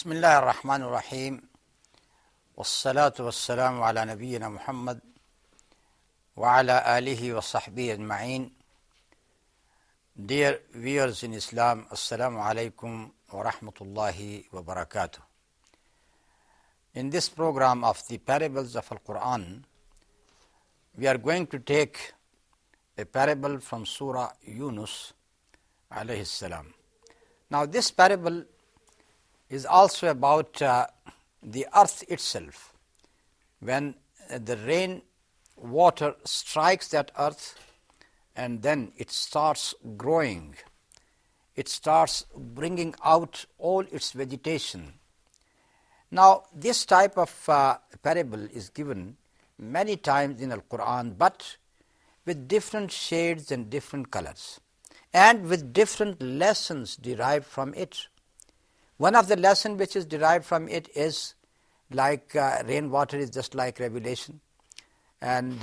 بسم الله الرحمن الرحيم والصلاة والسلام على نبينا محمد وعلى آله وصحبه أجمعين. Dear viewers in Islam, Assalamu alaikum wa rahmatullahi wa barakatuh. In this program of the parables of Al-Quran, we are going to take a parable from Surah Yunus alayhi salam. Now this parable is also about the earth itself. When the rain water strikes that earth and then it starts growing, it starts bringing out all its vegetation. Now this type of parable is given many times in Al-Quran, but with different shades and different colors and with different lessons derived from it. One of the lessons which is derived from it is like rainwater is just like revelation, and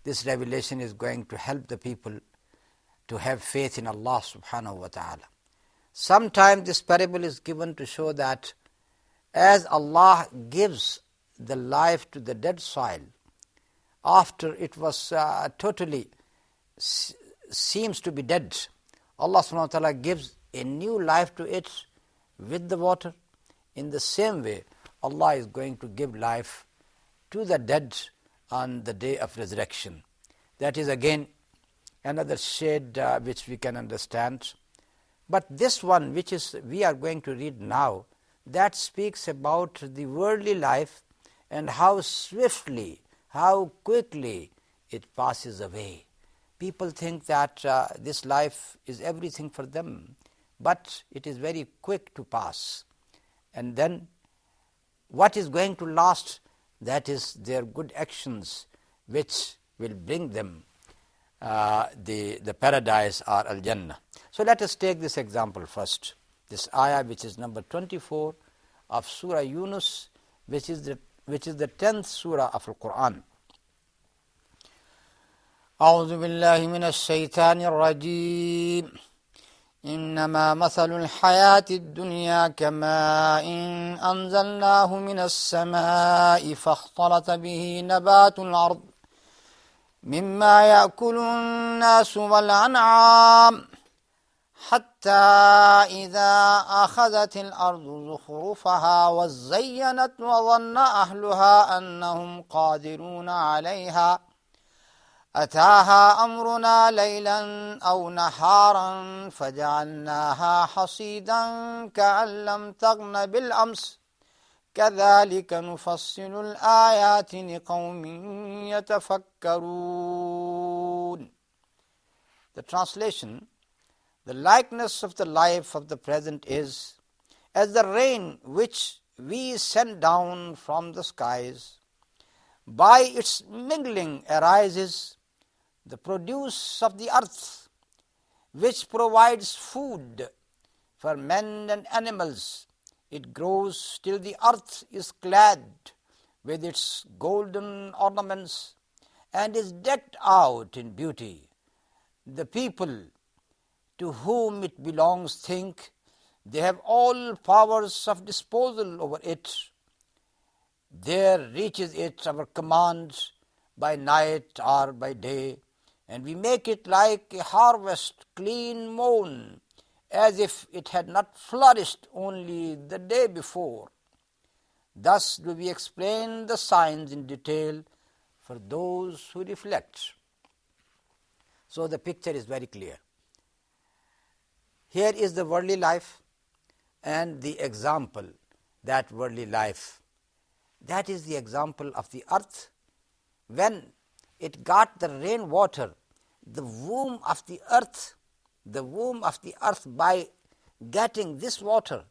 this revelation is going to help the people to have faith in Allah subhanahu wa ta'ala. Sometimes this parable is given to show that as Allah gives the life to the dead soil after it was totally seems to be dead, Allah subhanahu wa ta'ala gives a new life to it with the water. In the same way, Allah is going to give life to the dead on the day of resurrection. That is again another shade which we can understand. But this one which is we are going to read now, that speaks about the worldly life and how swiftly, how quickly it passes away. People think that this life is everything for them, but it is very quick to pass. And then what is going to last? That is their good actions which will bring them the paradise or Al-Jannah. So let us take this example first. This ayah which is number 24 of Surah Yunus, which is the 10th surah of Al-Quran. أعوذ بالله من الشيطان الرجيم إنما مثل الحياة الدنيا كماء أنزلناه من السماء فاختلط به نبات الأرض مما يأكل الناس والأنعام حتى إذا أخذت الأرض زخرفها وزينت وظن أهلها أنهم قادرون عليها أتاها أمرنا ليلا أو نهارا فجعلناها حصيدا كأن لم تغن بالأمس كذلك نفصل الآيات لقوم يتفكرون. The translation: the likeness of the life of the present is as the rain which we send down from the skies. By its mingling arises the produce of the earth, which provides food for men and animals. It grows till the earth is clad with its golden ornaments and is decked out in beauty. The people to whom it belongs think they have all powers of disposal over it. There reaches it our command by night or by day, and we make it like a harvest clean mown, as if it had not flourished only the day before. Thus do we explain the signs in detail for those who reflect. So the picture is very clear. Here is the worldly life and the example, that worldly life. That is the example of the earth. When it got the rainwater, the womb of the earth, by getting this water,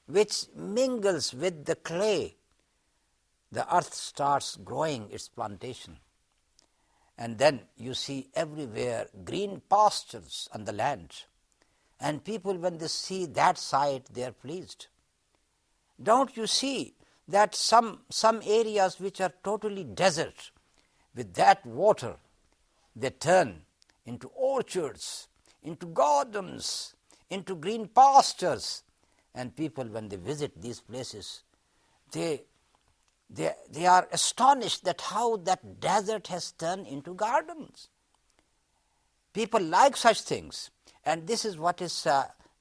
which mingles with the clay, the earth starts growing its plantation. And then you see everywhere green pastures on the land. And people, when they see that sight, they are pleased. Don't you see that some areas which are totally desert, with that water, they turn into orchards, into gardens, into green pastures. And people, when they visit these places, they are astonished that how that desert has turned into gardens. People like such things, and this is what is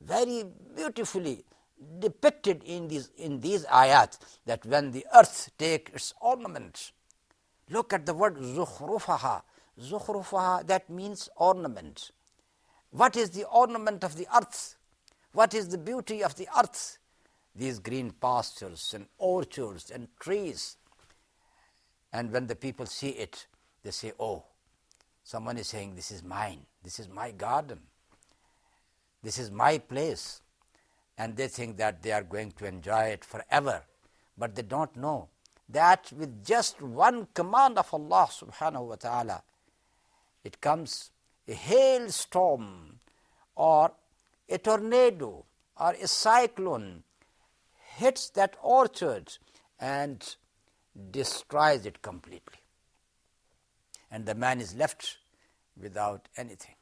very beautifully depicted in these ayat, that when the earth takes its ornaments. Look at the word zukhrufaha. Zukhrufaha, that means ornament. What is the ornament of the earth? What is the beauty of the earth? These green pastures and orchards and trees. And when the people see it, they say, oh, someone is saying, this is mine, this is my garden, this is my place. And they think that they are going to enjoy it forever. But they don't know that with just one command of Allah subhanahu wa ta'ala, it comes a hailstorm or a tornado or a cyclone hits that orchard and destroys it completely. And the man is left without anything.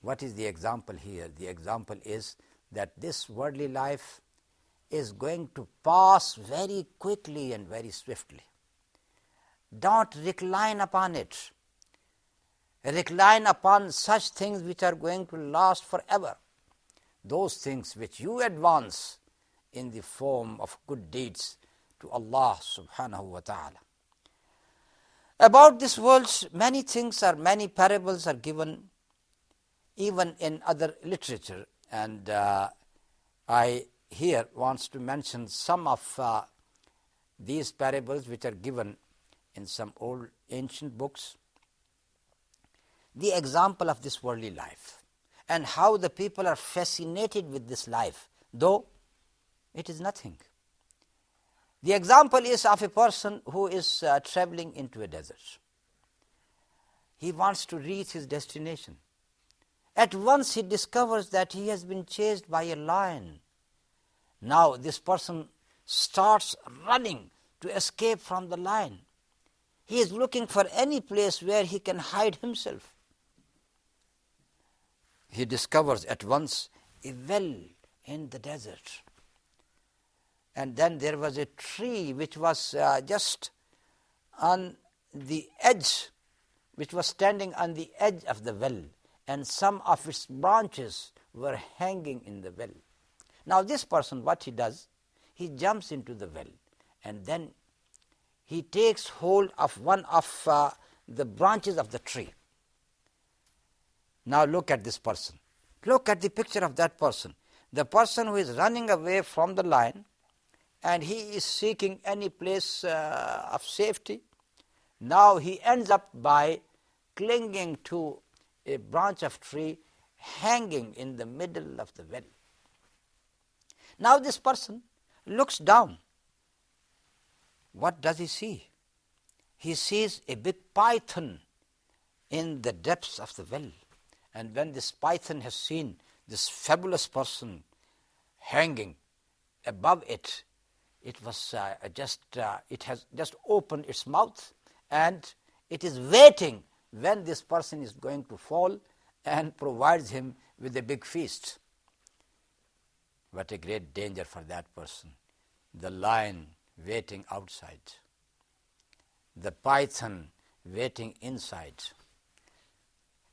What is the example here? The example is that this worldly life is going to pass very quickly and very swiftly. Don't recline upon it. Recline upon such things which are going to last forever. Those things which you advance in the form of good deeds to Allah subhanahu wa ta'ala. About this world, many parables are given even in other literature, and I here wants to mention some of these parables which are given in some old ancient books. The example of this worldly life and how the people are fascinated with this life, though it is nothing. The example is of a person who is traveling into a desert. He wants to reach his destination. At once he discovers that he has been chased by a lion. Now this person starts running to escape from the lion. He is looking for any place where he can hide himself. He discovers at once a well in the desert. And then there was a tree which was just on the edge, which was standing on the edge of the well, and some of its branches were hanging in the well. Now this person, what he does, he jumps into the well, and then he takes hold of one of the branches of the tree. Now look at this person. Look at the picture of that person. The person who is running away from the lion, and he is seeking any place of safety. Now he ends up by clinging to a branch of tree hanging in the middle of the well. Now this person looks down. What does he see? He sees a big python in the depths of the well. And when this python has seen this fabulous person hanging above it, it has just opened its mouth, and it is waiting when this person is going to fall and provides him with a big feast. What a great danger for that person. The lion waiting outside, the python waiting inside.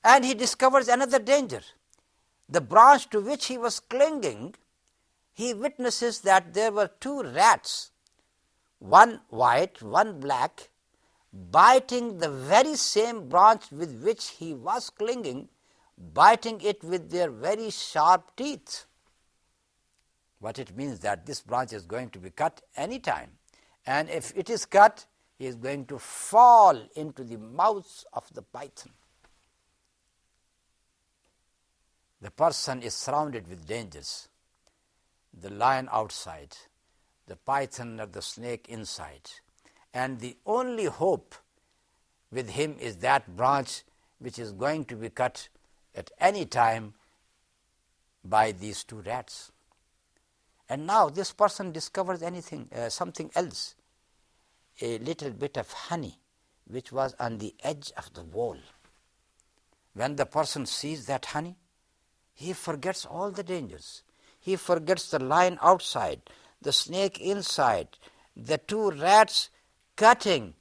And he discovers another danger. The branch to which he was clinging, he witnesses that there were two rats, one white, one black, biting the very same branch with which he was clinging, biting it with their very sharp teeth. What it means that this branch is going to be cut any time, and if it is cut, he is going to fall into the mouth of the python. The person is surrounded with dangers. The lion outside, the python or the snake inside. And the only hope with him is that branch which is going to be cut at any time by these two rats. And now this person discovers something else, a little bit of honey which was on the edge of the wall. When the person sees that honey, he forgets all the dangers. He forgets the lion outside, the snake inside, the two rats cutting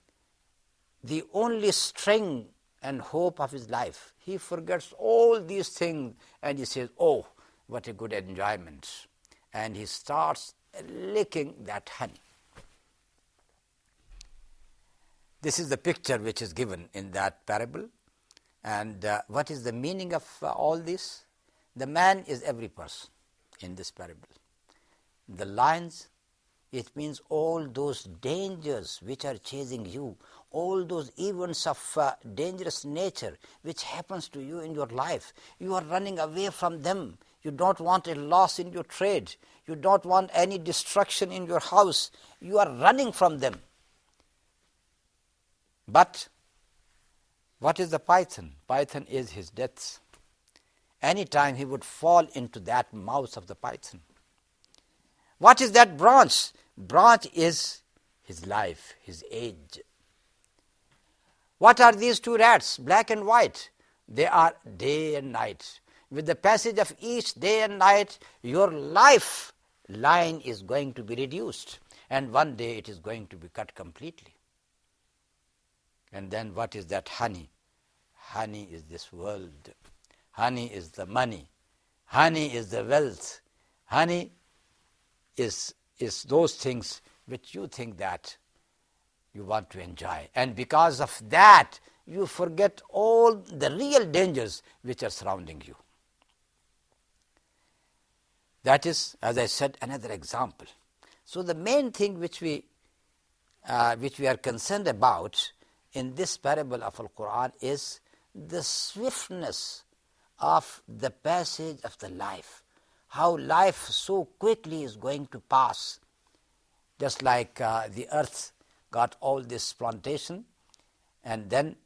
the only string and hope of his life. He forgets all these things and he says, oh, what a good enjoyment. And he starts licking that honey. This is the picture which is given in that parable. And what is the meaning of all this? The man is every person in this parable. The lions, it means all those dangers which are chasing you, all those events of dangerous nature which happens to you in your life. You are running away from them. You don't want a loss in your trade. You don't want any destruction in your house. You are running from them. But what is the python? Python is his death. Anytime he would fall into that mouth of the python. What is that branch? Branch is his life, his age. What are these two rats, black and white? They are day and night. With the passage of each day and night, your lifeline is going to be reduced. And one day it is going to be cut completely. And then what is that honey? Honey is this world. Honey is the money. Honey is the wealth. Honey is those things which you think that you want to enjoy. And because of that, you forget all the real dangers which are surrounding you. That is, as I said, another example. So the main thing which we are concerned about in this parable of Al-Quran is the swiftness of the passage of the life. How life so quickly is going to pass. Just like the earth got all this plantation, and then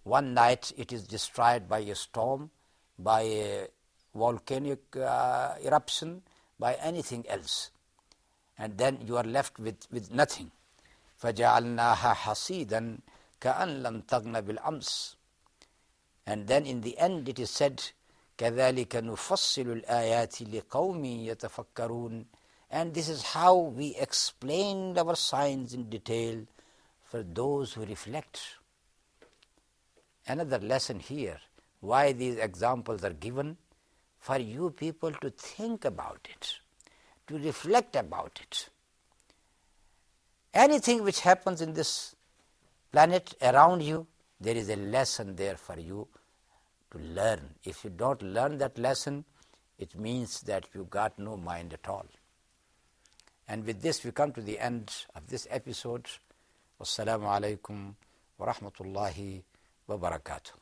one night it is destroyed by a storm, by a volcanic eruption, by anything else. And then you are left with nothing. فَجَعَلْنَاهَا حَصِيدًا كَأَنْ لَمْ تَغْنَ بِالْأَمْسِ. And then in the end it is said, كَذَلِكَ نُفَصِّلُ الْآيَاتِ لِقَوْمٍ يَتَفَكَّرُونَ. And this is how we explained our signs in detail for those who reflect. Another lesson here, why these examples are given, for you people to think about it, to reflect about it. Anything which happens in this planet around you, there is a lesson there for you to learn. If you don't learn that lesson, it means that you got no mind at all. And with this we come to the end of this episode. Wassalamu alaikum wa rahmatullahi wa barakatuh.